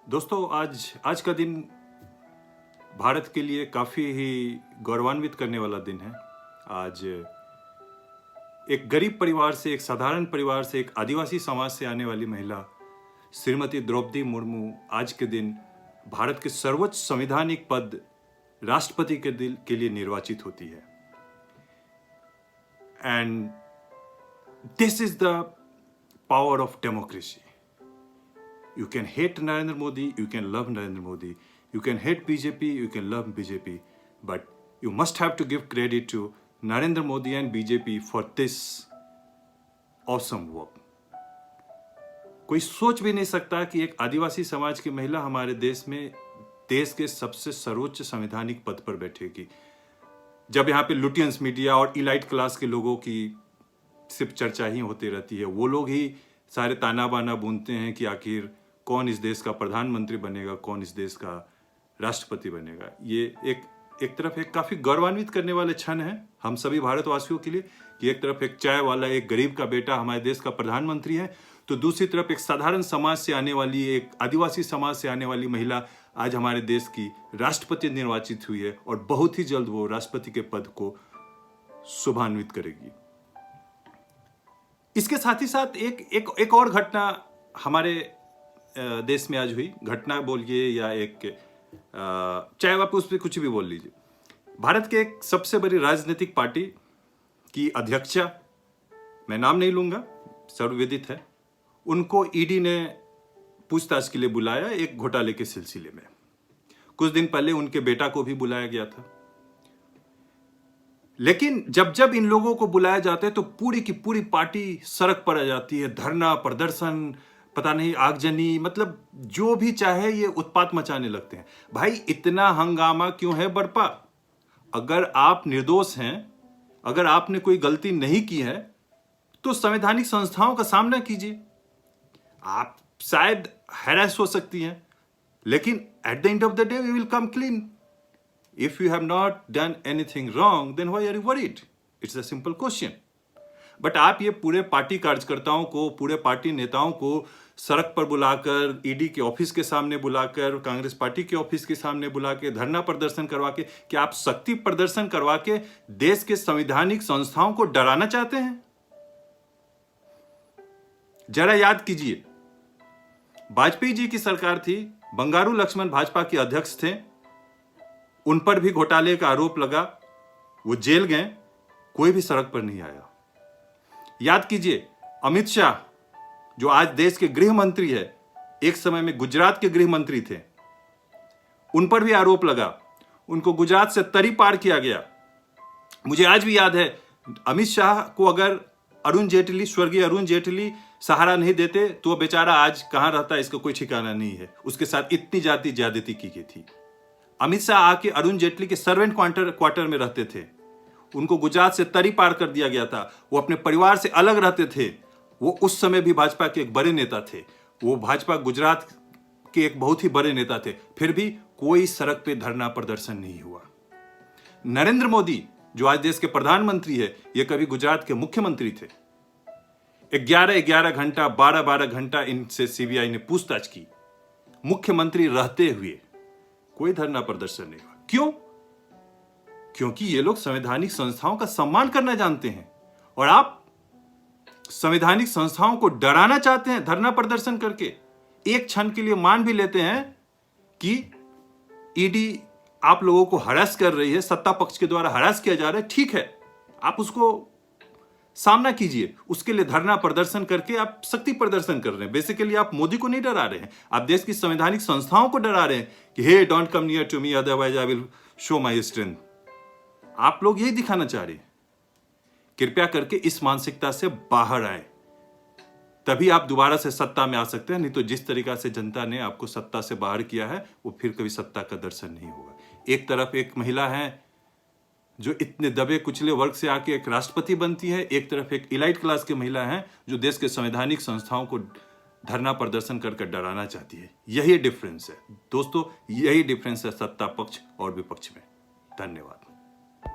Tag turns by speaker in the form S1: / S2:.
S1: दोस्तों, आज आज का दिन भारत के लिए काफ़ी ही गौरवान्वित करने वाला दिन है। आज एक गरीब परिवार से, एक साधारण परिवार से, एक आदिवासी समाज से आने वाली महिला श्रीमती द्रौपदी मुर्मू आज के दिन भारत के सर्वोच्च संवैधानिक पद राष्ट्रपति के लिए निर्वाचित होती है। And this is the power of democracy. You can hate Narendra Modi, you can love Narendra Modi, you can hate BJP, you can love BJP, but you must have to give credit to Narendra Modi and BJP for this awesome work. कोई सोच भी नहीं सकता कि एक आदिवासी समाज की महिला हमारे देश में देश के सबसे सर्वोच्च संवैधानिक पद पर बैठेगी। जब यहाँ पे लुटियंस मीडिया और इलाइट क्लास के लोगों की सिर्फ चर्चा ही होती रहती है, वो लोग ही सारे ताना बाना बुनते हैं कि आखिर कौन इस देश का प्रधानमंत्री बनेगा, कौन इस देश का राष्ट्रपति बनेगा। ये एक तरफ एक काफ़ी गौरवान्वित करने वाले क्षण है हम सभी भारतवासियों के लिए कि एक तरफ एक चाय वाला, एक गरीब का बेटा हमारे देश का प्रधानमंत्री है, तो दूसरी तरफ एक साधारण समाज से आने वाली, एक आदिवासी समाज से आने वाली महिला आज हमारे देश की राष्ट्रपति निर्वाचित हुई है और बहुत ही जल्द वो राष्ट्रपति के पद को शुभान्वित करेगी। इसके साथ ही साथ एक और घटना हमारे देश में आज हुई। घटना बोलिए या एक चाहे आप उस पर कुछ भी बोल लीजिए। भारत के एक सबसे बड़ी राजनीतिक पार्टी की अध्यक्षा, मैं नाम नहीं लूंगा, सर्वविदित है, उनको ईडी ने पूछताछ के लिए बुलाया एक घोटाले के सिलसिले में। कुछ दिन पहले उनके बेटा को भी बुलाया गया था। लेकिन जब इन लोगों को बुलाया जाता है तो पूरी की पूरी पार्टी सड़क पर आ जाती है। धरना, प्रदर्शन, पता नहीं आगजनी, मतलब जो भी चाहे ये उत्पात मचाने लगते हैं। भाई इतना हंगामा क्यों है बरपा? अगर आप निर्दोष हैं, अगर आपने कोई गलती नहीं की है तो संवैधानिक संस्थाओं का सामना कीजिए। आप शायद हैरेस हो सकती हैं, लेकिन at the end of the day we will come clean. If you have not done anything wrong, then why are you worried? It's a simple question. But आप ये पूरे पार्टी कार्यकर्ताओं को, पूरे पार्टी नेताओं को सड़क पर बुलाकर, ईडी के ऑफिस के सामने बुलाकर, कांग्रेस पार्टी के ऑफिस के सामने बुला के धरना प्रदर्शन करवा के, क्या आप शक्ति प्रदर्शन करवा के देश के संवैधानिक संस्थाओं को डराना चाहते हैं? जरा याद कीजिए, वाजपेयी जी की सरकार थी, बंगारू लक्ष्मण भाजपा के अध्यक्ष थे, उन पर भी घोटाले का आरोप लगा, वो जेल गए, कोई भी सड़क पर नहीं आया। याद कीजिए, अमित शाह जो आज देश के गृह मंत्री है, एक समय में गुजरात के गृह मंत्री थे, उन पर भी आरोप लगा, उनको गुजरात से तरी पार किया गया। मुझे आज भी याद है, अमित शाह को अगर अरुण जेटली, स्वर्गीय अरुण जेटली सहारा नहीं देते तो वो बेचारा आज कहां रहता है इसका कोई ठिकाना नहीं है। उसके साथ इतनी ज्यादती की गई थी। अमित शाह आके अरुण जेटली के सर्वेंट क्वार्टर में रहते थे, उनको गुजरात से तरी पार कर दिया गया था, वो अपने परिवार से अलग रहते थे। वो उस समय भी भाजपा के एक बड़े नेता थे, वो भाजपा गुजरात के एक बहुत ही बड़े नेता थे, फिर भी कोई सड़क पे धरना प्रदर्शन नहीं हुआ। नरेंद्र मोदी जो आज देश के प्रधानमंत्री है, ये कभी गुजरात के मुख्यमंत्री थे। 11 घंटा, 12 घंटा इनसे सीबीआई ने पूछताछ की, मुख्यमंत्री रहते हुए कोई धरना प्रदर्शन नहीं हुआ। क्यों? क्योंकि ये लोग संवैधानिक संस्थाओं का सम्मान करना जानते हैं, और आप संवैधानिक संस्थाओं को डराना चाहते हैं धरना प्रदर्शन करके। एक क्षण के लिए मान भी लेते हैं कि ईडी आप लोगों को हरास कर रही है, सत्ता पक्ष के द्वारा हरास किया जा रहा है, ठीक है, आप उसको सामना कीजिए। उसके लिए धरना प्रदर्शन करके आप शक्ति प्रदर्शन कर रहे हैं। बेसिकली आप मोदी को नहीं डरा रहे हैं, आप देश की संवैधानिक संस्थाओं को डरा रहे हैं कि hey don't come near to me otherwise I will show my strength. आप लोग यही दिखाना चाह रहे हैं। कृपया करके इस मानसिकता से बाहर आए, तभी आप दोबारा से सत्ता में आ सकते हैं। नहीं तो जिस तरीका से जनता ने आपको सत्ता से बाहर किया है, वो फिर कभी सत्ता का दर्शन नहीं होगा। एक तरफ एक महिला है जो इतने दबे कुचले वर्ग से आके एक राष्ट्रपति बनती है, एक तरफ एक इलाइट क्लास की महिला है जो देश के संवैधानिक संस्थाओं को धरना प्रदर्शन कर डराना चाहती है। यही डिफरेंस है दोस्तों, यही डिफरेंस है सत्ता पक्ष और विपक्ष में। धन्यवाद।